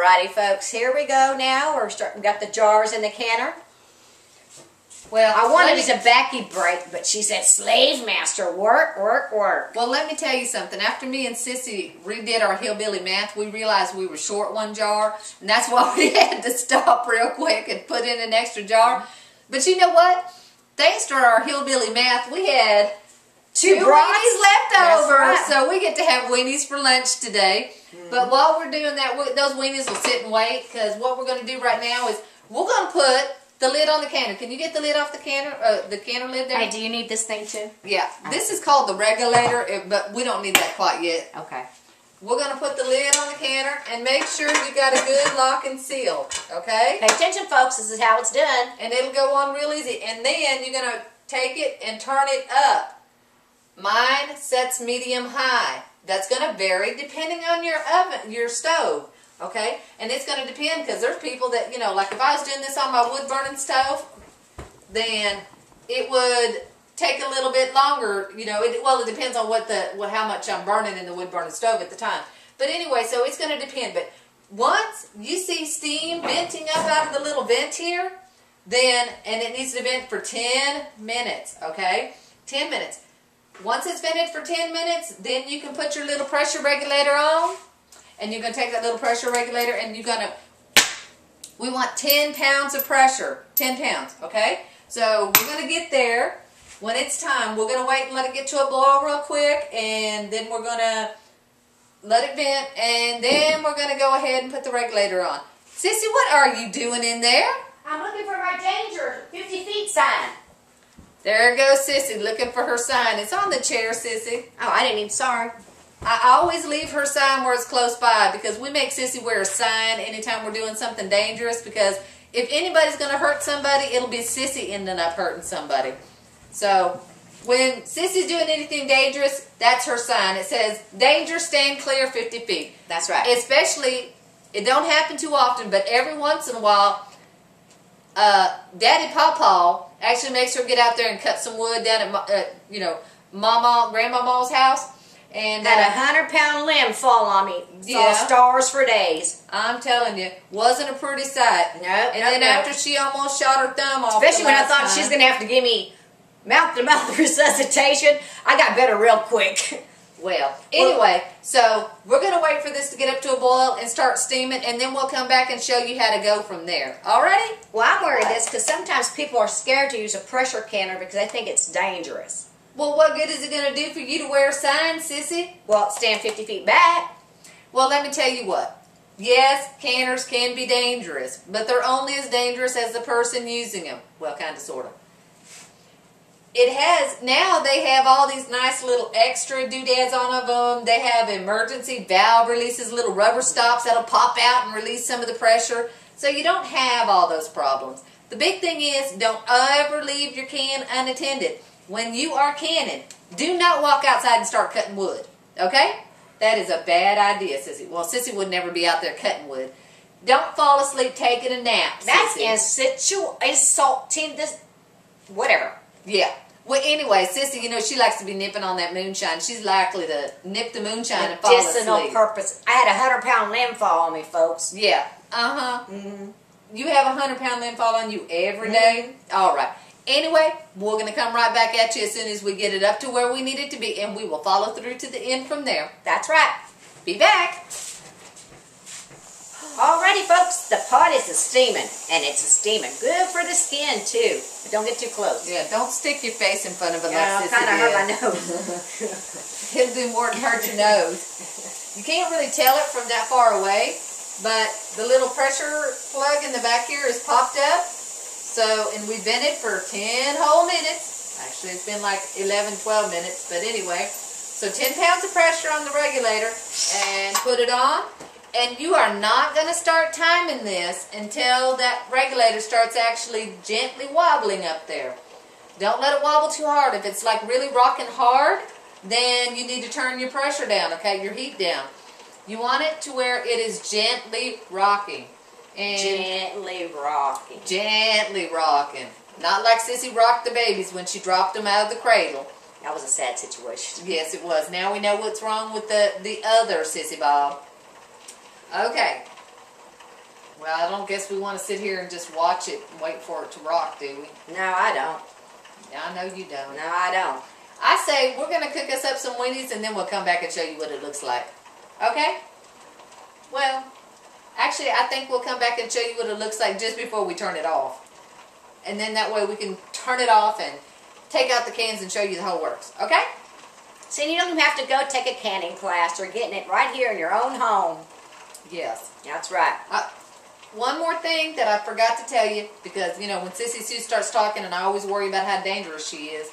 Alrighty, folks, here we go now. We got the jars in the canner. Well, I wanted it to Becky break, but she said, slave master, work, work, work. Well, let me tell you something. After me and Sissy redid our hillbilly math, we realized we were short one jar, and that's why we had to stop real quick and put in an extra jar. But you know what? Thanks to our hillbilly math, we had two weenies left over, right. So we get to have weenies for lunch today. But while we're doing that, those weenies will sit and wait, because what we're going to do right now is we're going to put the lid on the canner. Can you get the lid off the canner lid there? Hey, do you need this thing too? Yeah. This is called the regulator, but we don't need that quite yet. Okay. We're going to put the lid on the canner and make sure you got a good lock and seal. Okay? Pay attention, folks. This is how it's done. And it'll go on real easy. And then you're going to take it and turn it up. Mine sets medium high. That's going to vary depending on your oven, your stove. Okay? And it's going to depend, because there's people that, you know, like if I was doing this on my wood burning stove, then it would take a little bit longer, you know. Well, it depends on how much I'm burning in the wood burning stove at the time. But anyway, so it's going to depend. But once you see steam venting up out of the little vent here, then, and it needs to vent for 10 minutes, okay? 10 minutes. Once it's vented for 10 minutes, then you can put your little pressure regulator on. And you're going to take that little pressure regulator and you're going to, we want 10 pounds of pressure. 10 pounds, okay? So we're going to get there when it's time. We're going to wait and let it get to a boil real quick. And then we're going to let it vent. And then we're going to go ahead and put the regulator on. Sissy, what are you doing in there? I'm looking for my danger 50 feet sign. There goes Sissy looking for her sign. It's on the chair, Sissy. Oh, I didn't even, sorry. I always leave her sign where it's close by, because we make Sissy wear a sign anytime we're doing something dangerous, because if anybody's going to hurt somebody, it'll be Sissy ending up hurting somebody. So when Sissy's doing anything dangerous, that's her sign. It says, danger, stand clear 50 feet. That's right. Especially, it don't happen too often, but every once in a while, Daddy Pawpaw actually makes her get out there and cut some wood down at, you know, Grandmama's house. And had a 100-pound limb fall on me. Saw stars for days. I'm telling you, wasn't a pretty sight. Nope. And then after she almost shot her thumb off. Especially when I thought she was going to have to give me mouth-to-mouth resuscitation, I got better real quick. Well, anyway, so we're going to wait for this to get up to a boil and start steaming, and then we'll come back and show you how to go from there. Alrighty? Well, I'm worried this because sometimes people are scared to use a pressure canner because they think it's dangerous. Well, what good is it going to do for you to wear a sign, Sissy? Well, stand 50 feet back. Well, let me tell you what. Yes, canners can be dangerous, but they're only as dangerous as the person using them. Well, kind of, sort of. Now they have all these nice little extra doodads on them. They have emergency valve releases, little rubber stops that'll pop out and release some of the pressure. So you don't have all those problems. The big thing is, don't ever leave your can unattended. When you are canning, do not walk outside and start cutting wood. Okay? That is a bad idea, Sissy. Well, Sissy would never be out there cutting wood. Don't fall asleep taking a nap, That's Sissy. insulting this, whatever. Yeah. Well, anyway, Sissy, you know, she likes to be nipping on that moonshine. She's likely to nip the moonshine and fall asleep. Medicinal purpose. I had a 100-pound limb fall on me, folks. Yeah. Uh-huh. Mm-hmm. You have a 100-pound limb fall on you every day? All right. Anyway, we're going to come right back at you as soon as we get it up to where we need it to be, and we will follow through to the end from there. That's right. Be back. Alrighty, folks, the pot is steaming, and it's steaming good for the skin, too. But don't get too close. Yeah, don't stick your face in front of it like Sissy did. It'll kind of hurt my nose. It'll do more than hurt your nose. You can't really tell it from that far away, but the little pressure plug in the back here is popped up. So, and we've vented for 10 whole minutes. Actually, it's been like 11, 12 minutes, but anyway. So 10 pounds of pressure on the regulator, and put it on. And you are not going to start timing this until that regulator starts actually gently wobbling up there. Don't let it wobble too hard. If it's like really rocking hard, then you need to turn your pressure down, okay, your heat down. You want it to where it is gently rocking. And gently rocking. Gently rocking. Not like Sissy rocked the babies when she dropped them out of the cradle. That was a sad situation. Yes, it was. Now we know what's wrong with the other Sissy Bob. Okay. Well, I don't guess we want to sit here and just watch it and wait for it to rock, do we? No, I don't. Yeah, I know you don't. No, I don't. I say we're going to cook us up some weenies and then we'll come back and show you what it looks like. Okay? Well, actually, I think we'll come back and show you what it looks like just before we turn it off. And then that way we can turn it off and take out the cans and show you the whole works. Okay? So you don't even have to go take a canning class or getting it right here in your own home. Yes. That's right. One more thing that I forgot to tell you, because, you know, when Sissy Sue starts talking and I always worry about how dangerous she is,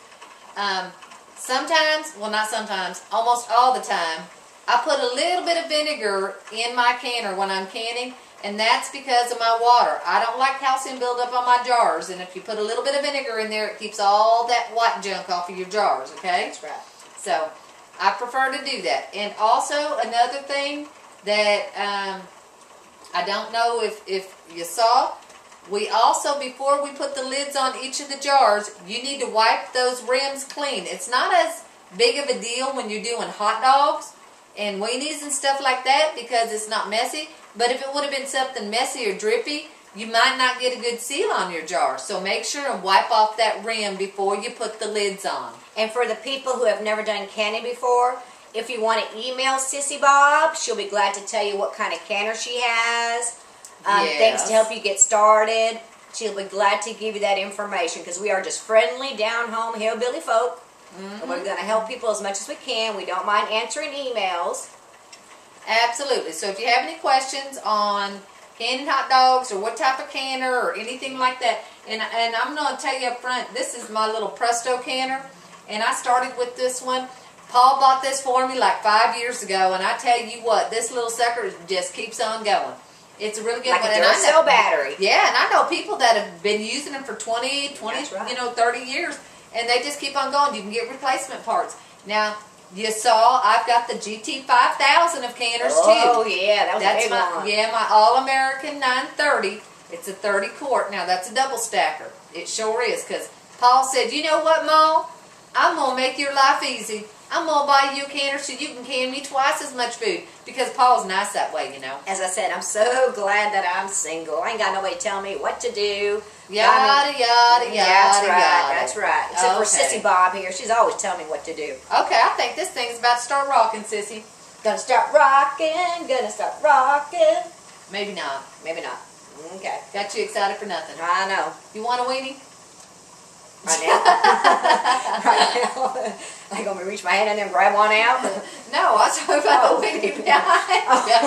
sometimes, well not sometimes, almost all the time, I put a little bit of vinegar in my canner when I'm canning, and that's because of my water. I don't like calcium buildup on my jars, and if you put a little bit of vinegar in there, it keeps all that white junk off of your jars, okay? That's right. So, I prefer to do that. And also, another thing that I don't know if you saw, we also, before we put the lids on each of the jars, you need to wipe those rims clean. It's not as big of a deal when you're doing hot dogs and weenies and stuff like that because it's not messy. But if it would have been something messy or drippy, you might not get a good seal on your jar. So make sure and wipe off that rim before you put the lids on. And for the people who have never done canning before, if you want to email Sissy Bob, she'll be glad to tell you what kind of canner she has. Things to help you get started. She'll be glad to give you that information because we are just friendly, down-home, hillbilly folk. And we're going to help people as much as we can. We don't mind answering emails. Absolutely. So if you have any questions on canning hot dogs or what type of canner or anything like that, and I'm going to tell you up front, this is my little Presto canner, and I started with this one. Paul bought this for me like 5 years ago, and I tell you what, this little sucker just keeps on going. It's a really good like one. Like a Duracell battery. Yeah, and I know people that have been using them for 20, right. 30 years, and they just keep on going. You can get replacement parts. Now, you saw I've got the GT5000 of canners too. Oh yeah, that was a big one. Yeah, my All-American 930. It's a 30 quart. Now, that's a double stacker. It sure is, because Paul said, you know what, Ma? I'm going to make your life easy. I'm going to buy you a canner so you can can me twice as much food. Because Paul's nice that way, you know. As I said, I'm so glad that I'm single. I ain't got nobody telling me what to do. Yada, yada, That's yada, right, yada. that's right. Except for Sissy Bob here. She's always telling me what to do. Okay, I think this thing's about to start rocking, Sissy. Gonna start rocking, gonna start rocking. Maybe not. Maybe not. Okay. Got you excited for nothing. I know. You want a weenie? Right now. Right now. Like, gonna reach my hand in there and grab one out? No, I was talking about the weenie behind you.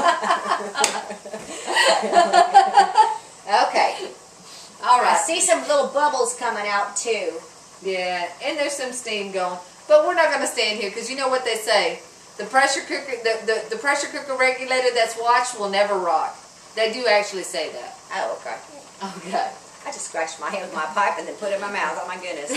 Okay. All right. I see some little bubbles coming out too. Yeah, and there's some steam going. But we're not going to stand here because you know what they say. The pressure cooker, the pressure cooker regulator that's watched will never rock. They do actually say that. Oh, okay. Okay. I just scratched my hand with my pipe and then put it in my mouth. Oh my goodness.